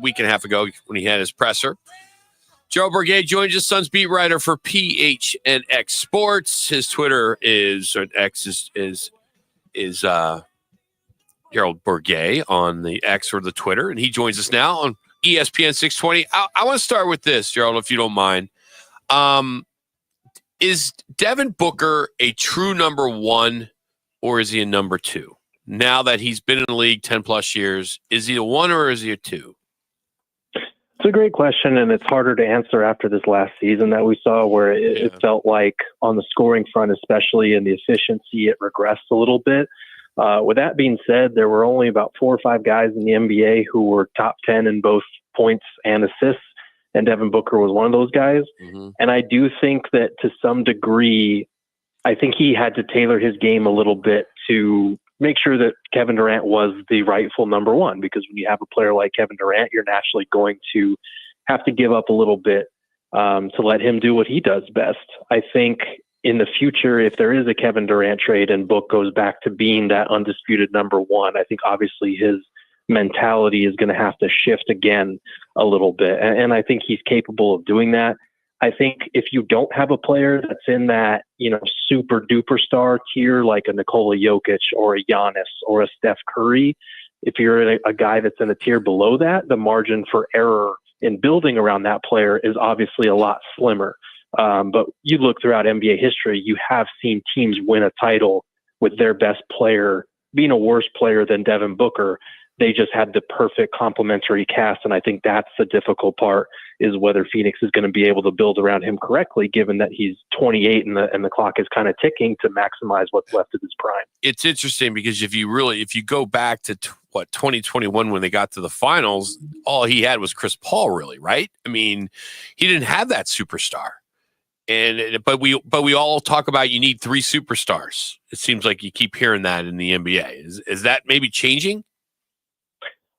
week and a half ago when he had his presser. Gerald Bourguet joins us, Suns beat writer for PHNX Sports. His Twitter is Gerald Bourguet on the X or the Twitter, and he joins us now on ESPN 620. I want to start with this, Gerald, if you don't mind. Is Devin Booker a true number one, or is he a number two? Now that he's been in the league 10 plus years, is he a one or is he a two? It's a great question, and it's harder to answer after this last season that we saw, where it felt like on the scoring front, especially in the efficiency, it regressed a little bit. With that being said, there were only about 4 or 5 guys in the NBA who were top 10 in both points and assists, and Devin Booker was one of those guys. Mm-hmm. And I do think that to some degree, I think he had to tailor his game a little bit to make sure that Kevin Durant was the rightful number one, because when you have a player like Kevin Durant, you're naturally going to have to give up a little bit to let him do what he does best. I think in the future, if there is a Kevin Durant trade and Book goes back to being that undisputed number one, I think obviously his mentality is going to have to shift again a little bit. And I think he's capable of doing that. I think if you don't have a player that's in that, super duper star tier, like a Nikola Jokic or a Giannis or a Steph Curry, if you're a guy that's in a tier below that, the margin for error in building around that player is obviously a lot slimmer. But you look throughout NBA history, you have seen teams win a title with their best player being a worse player than Devin Booker. They just had the perfect complementary cast. And I think that's the difficult part, is whether Phoenix is going to be able to build around him correctly, given that he's 28 and the clock is kind of ticking to maximize what's left of his prime. It's interesting because if you go back to 2021, when they got to the finals, all he had was Chris Paul, really, right? I mean, he didn't have that superstar. But we all talk about you need 3 superstars. It seems like you keep hearing that in the NBA. Is that maybe changing?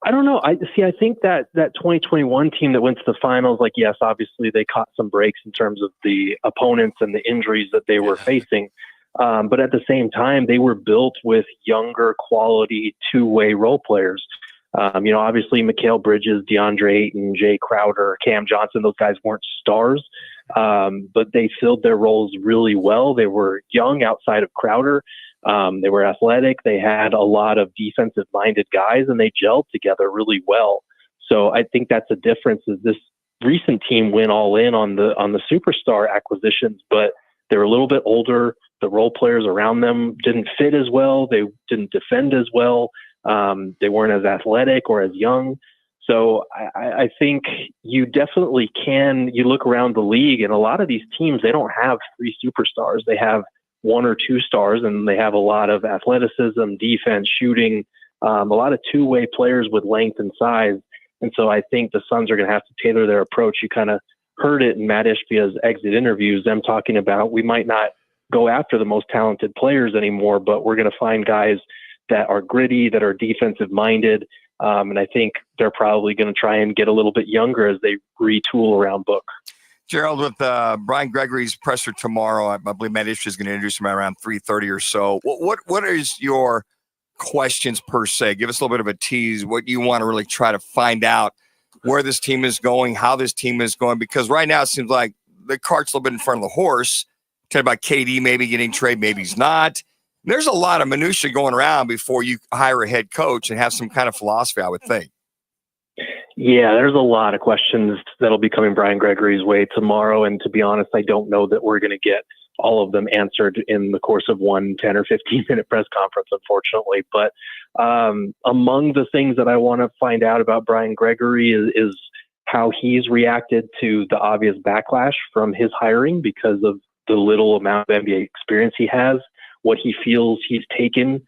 I don't know. I think that 2021 team that went to the finals, yes, obviously they caught some breaks in terms of the opponents and the injuries that they were facing. But at the same time, they were built with younger quality two-way role players. Obviously Mikal Bridges, DeAndre Ayton, Jay Crowder, Cam Johnson, those guys weren't stars, but they filled their roles really well. They were young outside of Crowder. They were athletic. They had a lot of defensive-minded guys, and they gelled together really well. So I think that's a difference. Is this recent team went all in on the superstar acquisitions, but they're a little bit older. The role players around them didn't fit as well. They didn't defend as well. They weren't as athletic or as young. So I think you definitely can. You look around the league, and a lot of these teams, they don't have 3 superstars. They have 1 or 2 stars, and they have a lot of athleticism, defense, shooting, a lot of two-way players with length and size. And so I think the Suns are going to have to tailor their approach. You kind of heard it in Matt Ishbia's exit interviews, them talking about we might not go after the most talented players anymore, but we're going to find guys that are gritty, that are defensive-minded. And I think they're probably going to try and get a little bit younger as they retool around Book. Gerald, with Brian Gregory's presser tomorrow, I believe Matt Ishbia is going to introduce him around 3:30 or so. What is your questions per se? Give us a little bit of a tease. What you want to really try to find out, where this team is going, how this team is going, because right now it seems like the cart's a little bit in front of the horse. Tell about KD maybe getting traded, maybe he's not. There's a lot of minutia going around before you hire a head coach and have some kind of philosophy, I would think. Yeah, there's a lot of questions that'll be coming Brian Gregory's way tomorrow. And to be honest, I don't know that we're going to get all of them answered in the course of one 10 or 15-minute press conference, unfortunately. But among the things that I want to find out about Brian Gregory is how he's reacted to the obvious backlash from his hiring because of the little amount of NBA experience he has, what he feels he's taken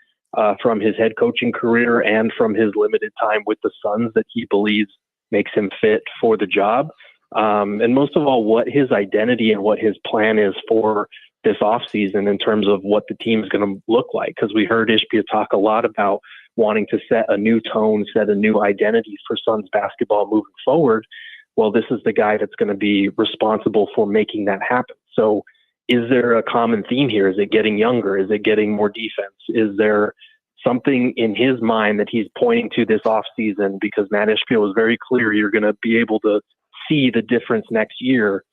from his head coaching career and from his limited time with the Suns that he believes makes him fit for the job. And most of all, what his identity and what his plan is for this offseason in terms of what the team is going to look like. Because we heard Ishbia talk a lot about wanting to set a new tone, set a new identity for Suns basketball moving forward. Well, this is the guy that's going to be responsible for making that happen. So is there a common theme here? Is it getting younger? Is it getting more defense? Is there something in his mind that he's pointing to this offseason, because Matt Ishbia was very clear you're going to be able to see the difference next year.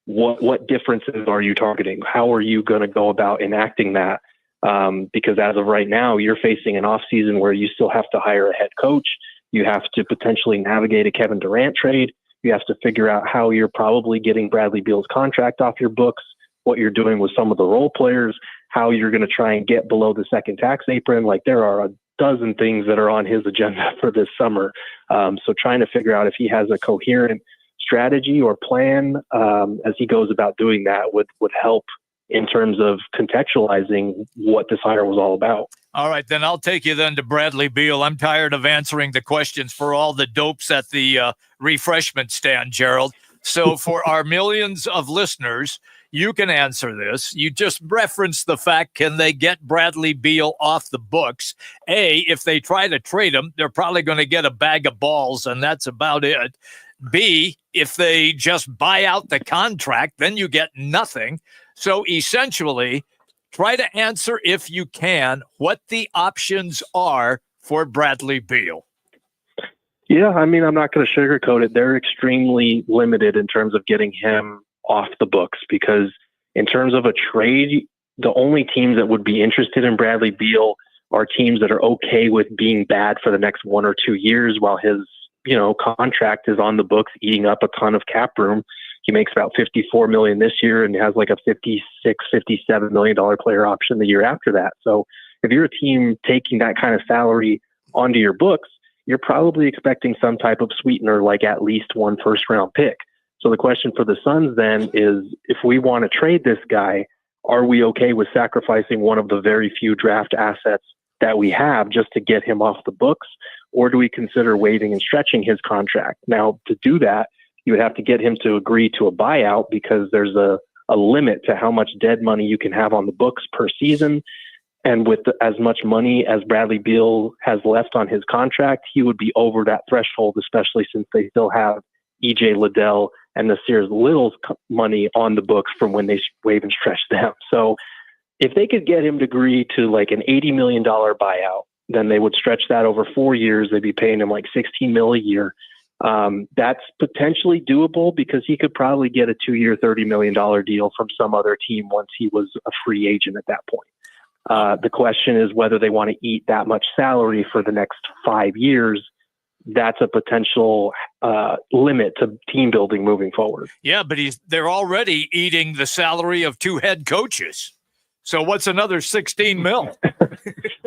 What differences are you targeting? How are you going to go about enacting that? Because as of right now, you're facing an offseason where you still have to hire a head coach. You have to potentially navigate a Kevin Durant trade. You have to figure out how you're probably getting Bradley Beal's contract off your books, what you're doing with some of the role players, how you're going to try and get below the second tax apron. Like, there are a dozen things that are on his agenda for this summer. So trying to figure out if he has a coherent strategy or plan as he goes about doing that would help in terms of contextualizing what this hire was all about. All right, then I'll take you then to Bradley Beal. I'm tired of answering the questions for all the dopes at the refreshment stand, Gerald. So for our millions of listeners, you can answer this. You just referenced the fact, can they get Bradley Beal off the books? A, if they try to trade him, they're probably going to get a bag of balls, and that's about it. B, if they just buy out the contract, then you get nothing. So essentially, try to answer, if you can, what the options are for Bradley Beal. Yeah, I mean, I'm not going to sugarcoat it. They're extremely limited in terms of getting him off the books, because in terms of a trade, the only teams that would be interested in Bradley Beal are teams that are okay with being bad for the next 1 or 2 years while his contract is on the books, eating up a ton of cap room. He makes about $54 million this year and has like a $56, $57 million player option the year after that. So if you're a team taking that kind of salary onto your books, you're probably expecting some type of sweetener, like at least one first-round pick. So the question for the Suns then is, if we want to trade this guy, are we okay with sacrificing one of the very few draft assets that we have just to get him off the books? Or do we consider waiving and stretching his contract? Now, to do that, you would have to get him to agree to a buyout, because there's a limit to how much dead money you can have on the books per season. And with as much money as Bradley Beal has left on his contract, he would be over that threshold, especially since they still have EJ Liddell and Nasir Little's money on the books from when they waive and stretch them. So if they could get him to agree to like an $80 million buyout, then they would stretch that over 4 years. They'd be paying him like $16 million a year. That's potentially doable, because he could probably get a 2-year, $30 million deal from some other team once he was a free agent at that point. The question is whether they want to eat that much salary for the next 5 years. That's a potential limit to team building moving forward. Yeah, but they're already eating the salary of 2 head coaches. So what's another $16 million?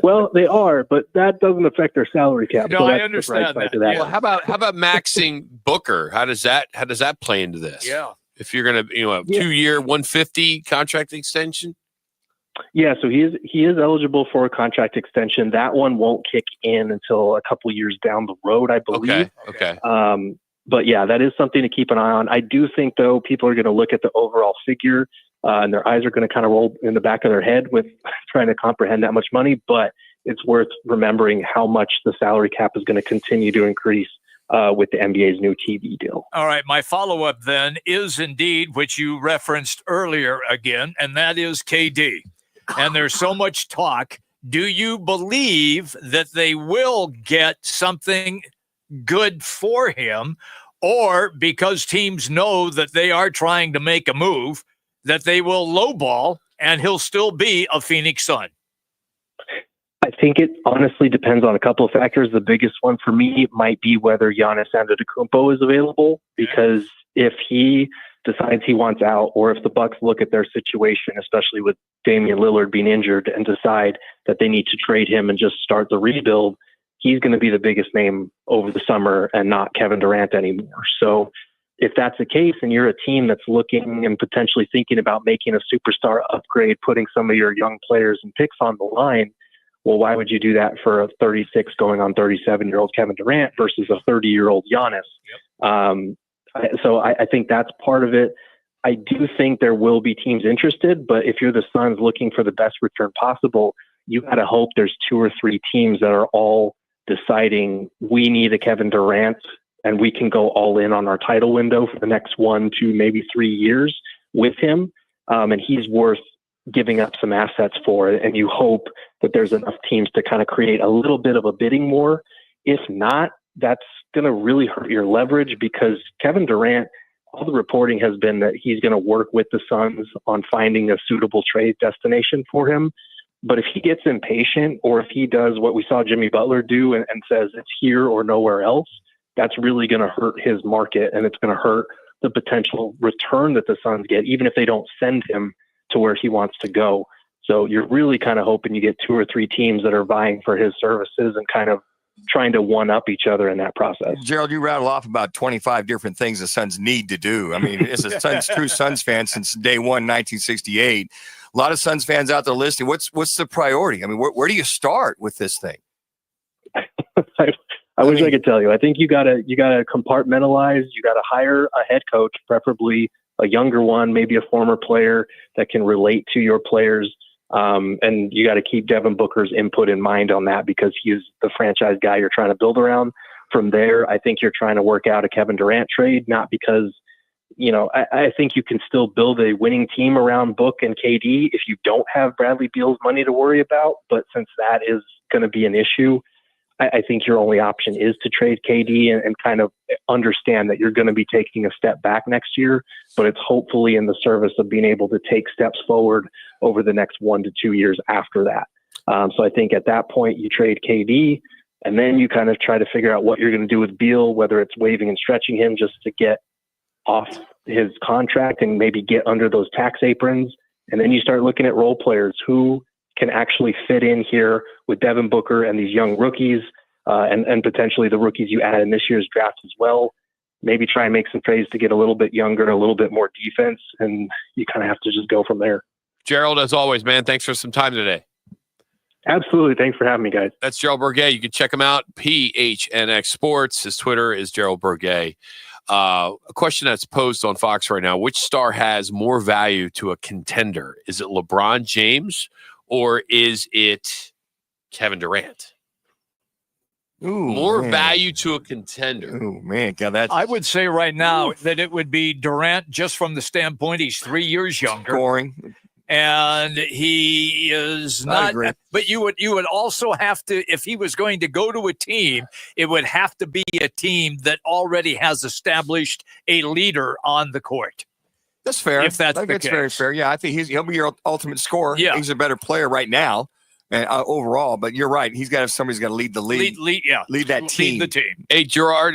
Well, they are, but that doesn't affect their salary cap. No, so I understand that. Yeah. Well, how about maxing Booker? How does that play into this? Yeah. If you're going to, a 2-year, $150 contract extension. Yeah, so he is eligible for a contract extension. That one won't kick in until a couple years down the road, I believe. Okay. But yeah, that is something to keep an eye on. I do think, though, people are going to look at the overall figure, and their eyes are going to kind of roll in the back of their head with trying to comprehend that much money. But it's worth remembering how much the salary cap is going to continue to increase with the NBA's new TV deal. All right, my follow-up then is indeed, which you referenced earlier again, and that is KD. And there's so much talk. Do you believe that they will get something good for him, or because teams know that they are trying to make a move, that they will lowball and he'll still be a Phoenix Sun? I think it honestly depends on a couple of factors. The biggest one for me might be whether Giannis Antetokounmpo is available, because if he decides he wants out, or if the Bucks look at their situation, especially with Damian Lillard being injured, and decide that they need to trade him and just start the rebuild, he's going to be the biggest name over the summer and not Kevin Durant anymore. So if that's the case, and you're a team that's looking and potentially thinking about making a superstar upgrade, putting some of your young players and picks on the line, well, why would you do that for a 36 going on 37-year-old Kevin Durant versus a 30-year-old Giannis? Yep. So I think that's part of it. I do think there will be teams interested, but if you're the Suns looking for the best return possible, you got to hope there's 2 or 3 teams that are all deciding we need a Kevin Durant and we can go all in on our title window for the next 1 to maybe 3 years with him. And he's worth giving up some assets for it. And you hope that there's enough teams to kind of create a little bit of a bidding war. If not, that's going to really hurt your leverage, because Kevin Durant, all the reporting has been that he's going to work with the Suns on finding a suitable trade destination for him. But if he gets impatient, or if he does what we saw Jimmy Butler do and says it's here or nowhere else, that's really going to hurt his market, and it's going to hurt the potential return that the Suns get, even if they don't send him to where he wants to go. So you're really kind of hoping you get 2 or 3 teams that are vying for his services and kind of trying to one-up each other in that process. Gerald, you rattle off about 25 different things the Suns need to do. I mean, as a true Suns fan since day one, 1968, a lot of Suns fans out there listening. What's the priority? I mean, where do you start with this thing? I wish I could tell you. I think you gotta compartmentalize. You gotta hire a head coach, preferably a younger one, maybe a former player that can relate to your players. And you got to keep Devin Booker's input in mind on that, because he's the franchise guy you're trying to build around. From there, I think you're trying to work out a Kevin Durant trade, not because, I think you can still build a winning team around Book and KD if you don't have Bradley Beal's money to worry about. But since that is going to be an issue, I think your only option is to trade KD and kind of understand that you're going to be taking a step back next year, but it's hopefully in the service of being able to take steps forward over the next 1 to 2 years after that. So I think at that point you trade KD, and then you kind of try to figure out what you're going to do with Beal, whether it's waiving and stretching him just to get off his contract and maybe get under those tax aprons. And then you start looking at role players who can actually fit in here with Devin Booker and these young rookies, and potentially the rookies you add in this year's draft as well. Maybe try and make some trades to get a little bit younger, a little bit more defense, and you kind of have to just go from there. Gerald, as always, man, thanks for some time today. Absolutely. Thanks for having me, guys. That's Gerald Bourguet. You can check him out, PHNX Sports. His Twitter is Gerald Bourguet. A question that's posed on Fox right now: which star has more value to a contender? Is it LeBron James or is it Kevin Durant? More value to a contender. Oh, man. God, that's I would say right now that it would be Durant, just from the standpoint he's 3 years younger. scoring. And he is not, but you would also have to, if he was going to go to a team, it would have to be a team that already has established a leader on the court. That's fair. If that's the case. Very fair. Yeah, I think he'll be your ultimate scorer. Yeah. He's a better player right now, overall. But you're right. He's got to have somebody's got to lead the league. Lead that team. Lead the team. Hey, Gerald,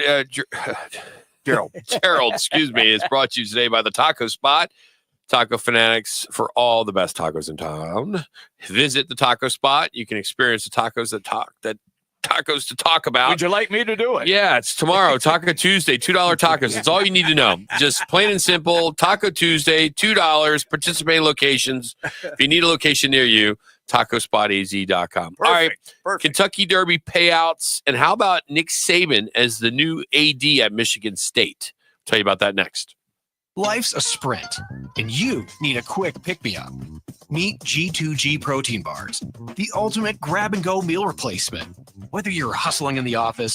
excuse me, is brought to you today by the Taco Spot. Taco fanatics for all the best tacos in town. Visit the Taco Spot. You can experience the tacos tacos to talk about. Would you like me to do it? Yeah, it's tomorrow, Taco Tuesday, $2 tacos. That's all you need to know. Just plain and simple, Taco Tuesday, $2, participating locations. If you need a location near you, tacospotaz.com. All right, Kentucky Derby payouts. And how about Nick Saban as the new AD at Michigan State? I'll tell you about that next. Life's a sprint, and you need a quick pick-me-up. Meet G2G protein bars, the ultimate grab-and-go meal replacement. Whether you're hustling in the office,